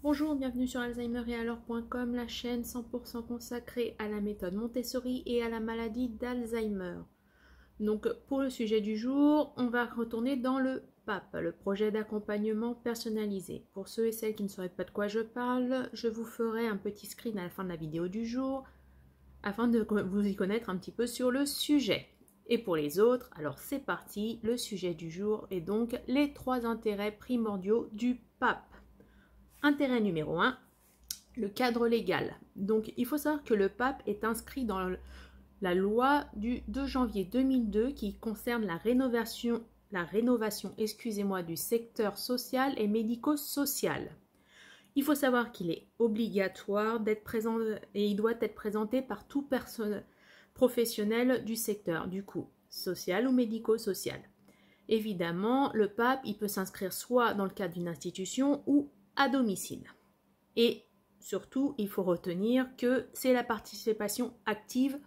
Bonjour, bienvenue sur alzheimer-et-alors.com, la chaîne 100% consacrée à la méthode Montessori et à la maladie d'Alzheimer. Donc pour le sujet du jour, on va retourner dans le PAP, le projet d'accompagnement personnalisé. Pour ceux et celles qui ne sauraient pas de quoi je parle, je vous ferai un petit screen à la fin de la vidéo du jour afin de vous y connaître un petit peu sur le sujet. Et pour les autres, alors c'est parti, le sujet du jour est donc les 3 intérêts primordiaux du PAP. Intérêt numéro 1, le cadre légal. Donc il faut savoir que le PAP est inscrit dans la loi du 2 janvier 2002 qui concerne la rénovation du secteur social et médico-social. Il faut savoir qu'il est obligatoire d'être présent et il doit être présenté par tout professionnel du secteur, du coup, social ou médico-social. Évidemment, le PAP, il peut s'inscrire soit dans le cadre d'une institution ou à domicile. Et surtout, il faut retenir que c'est la participation active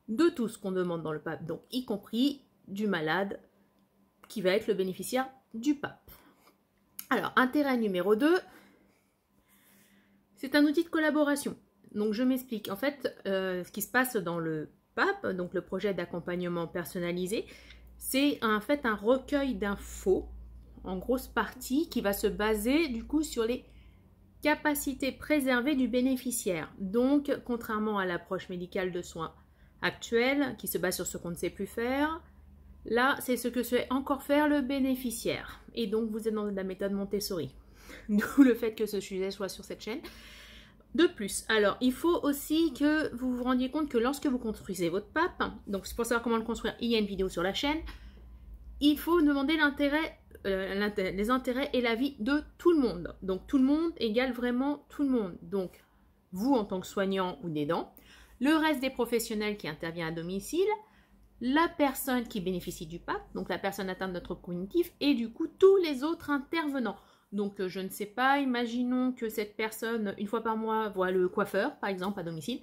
de tout ce qu'on demande dans le PAP, donc y compris du malade qui va être le bénéficiaire du PAP. Alors, intérêt numéro 2, c'est un outil de collaboration. Donc, je m'explique. En fait, ce qui se passe dans le PAP, donc le projet d'accompagnement personnalisé, c'est en fait un recueil d'infos en grosse partie qui va se baser du coup sur les capacités préservées du bénéficiaire. Donc, contrairement à l'approche médicale de soins actuelle qui se base sur ce qu'on ne sait plus faire, là, c'est ce que sait encore faire le bénéficiaire. Et donc, vous êtes dans la méthode Montessori. D'où le fait que ce sujet soit sur cette chaîne. De plus, alors, il faut aussi que vous vous rendiez compte que lorsque vous construisez votre PAP, donc c'est pour savoir comment le construire, il y a une vidéo sur la chaîne, il faut demander les intérêts et l'avis de tout le monde. Donc, tout le monde égale vraiment tout le monde. Donc, vous en tant que soignant ou d'aidant, le reste des professionnels qui interviennent à domicile, la personne qui bénéficie du PAP, donc la personne atteinte de troubles cognitifs, et du coup, tous les autres intervenants. Donc, je ne sais pas, imaginons que cette personne, une fois par mois, voit le coiffeur, par exemple, à domicile.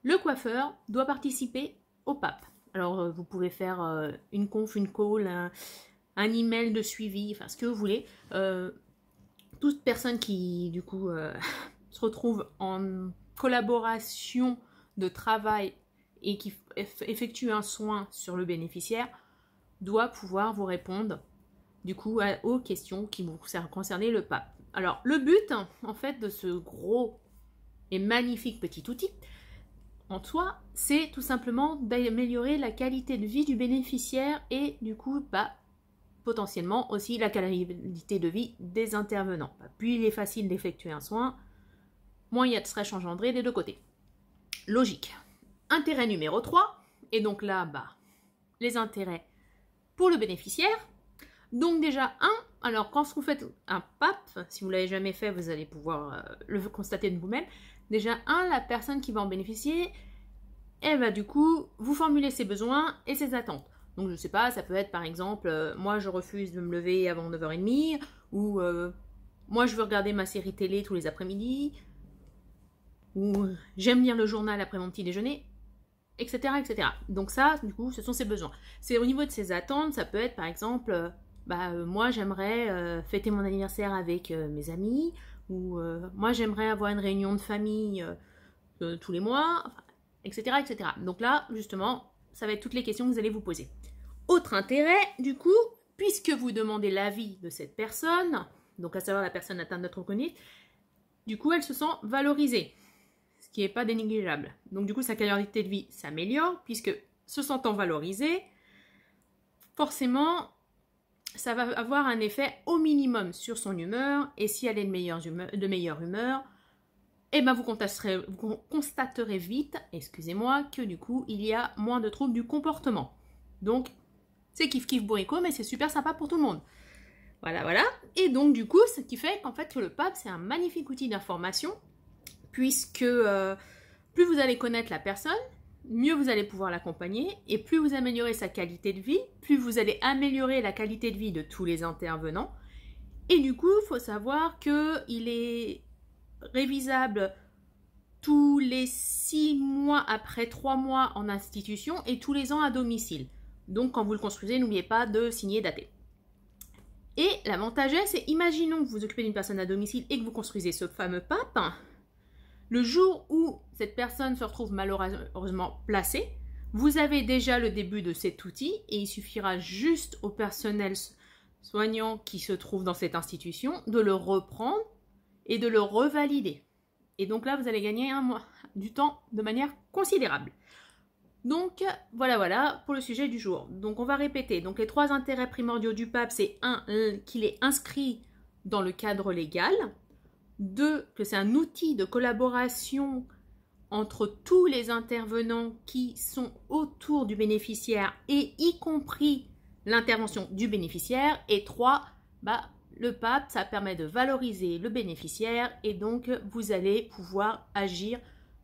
Le coiffeur doit participer au PAP. Alors, vous pouvez faire une conf, une call, un email de suivi, enfin, ce que vous voulez. Toute personne qui, du coup, se retrouve en collaboration de travail et qui effectue un soin sur le bénéficiaire doit pouvoir vous répondre du coup aux questions qui vous concernent le PAP. Alors le but en fait de ce gros et magnifique petit outil en soi, c'est tout simplement d'améliorer la qualité de vie du bénéficiaire et du coup potentiellement aussi la qualité de vie des intervenants. Plus il est facile d'effectuer un soin, moins il y a de stress engendré des deux côtés. Logique. Intérêt numéro 3, et donc là, les intérêts pour le bénéficiaire. Donc déjà, alors quand vous faites un PAP, si vous ne l'avez jamais fait, vous allez pouvoir le constater de vous-même. Déjà, la personne qui va en bénéficier, elle va du coup vous formuler ses besoins et ses attentes. Donc je ne sais pas, ça peut être par exemple, moi je refuse de me lever avant 9h30, ou moi je veux regarder ma série télé tous les après-midi, ou j'aime lire le journal après mon petit déjeuner, etc., etc. Donc ça, du coup, ce sont ses besoins. C'est au niveau de ses attentes, ça peut être par exemple, moi j'aimerais fêter mon anniversaire avec mes amis, ou moi j'aimerais avoir une réunion de famille tous les mois, etc., etc. Donc là, justement, ça va être toutes les questions que vous allez vous poser. Autre intérêt, du coup, puisque vous demandez l'avis de cette personne, donc à savoir la personne atteinte de troubles cognitifs, du coup, elle se sent valorisée, ce qui n'est pas négligeable. Donc du coup, sa qualité de vie s'améliore, puisque se sentant valorisée, forcément, ça va avoir un effet au minimum sur son humeur, et si elle est de meilleure humeur, et vous constaterez vite, excusez-moi, que du coup, il y a moins de troubles du comportement. Donc, c'est kiff-kiff bourrico, mais c'est super sympa pour tout le monde. Voilà, voilà. Et donc, du coup, ce qui fait qu'en fait, le PAP, c'est un magnifique outil d'information, puisque plus vous allez connaître la personne, mieux vous allez pouvoir l'accompagner, et plus vous améliorez sa qualité de vie, plus vous allez améliorer la qualité de vie de tous les intervenants. Et du coup, il faut savoir qu'il est révisable tous les 6 mois après 3 mois en institution et tous les ans à domicile. Donc, quand vous le construisez, n'oubliez pas de signer et dater. Et l'avantage c'est, imaginons que vous occupez d'une personne à domicile et que vous construisez ce fameux pape. Le jour où cette personne se retrouve malheureusement placée, vous avez déjà le début de cet outil et il suffira juste au personnel soignant qui se trouve dans cette institution de le reprendre et de le revalider. Et donc là, vous allez gagner du temps de manière considérable. Donc, voilà pour le sujet du jour. Donc, on va répéter. Donc, les 3 intérêts primordiaux du PAP, c'est 1, qu'il est inscrit dans le cadre légal. 2, que c'est un outil de collaboration entre tous les intervenants qui sont autour du bénéficiaire et y compris l'intervention du bénéficiaire. Et 3, le PAP, ça permet de valoriser le bénéficiaire et donc vous allez pouvoir agir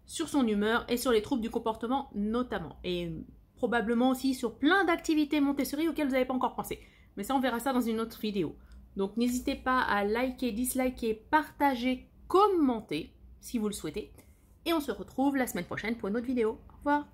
sur son humeur et sur les troubles du comportement notamment. Et probablement aussi sur plein d'activités Montessori auxquelles vous n'avez pas encore pensé. Mais ça, on verra ça dans une autre vidéo. Donc n'hésitez pas à liker, disliker, partager, commenter si vous le souhaitez. Et on se retrouve la semaine prochaine pour une autre vidéo. Au revoir!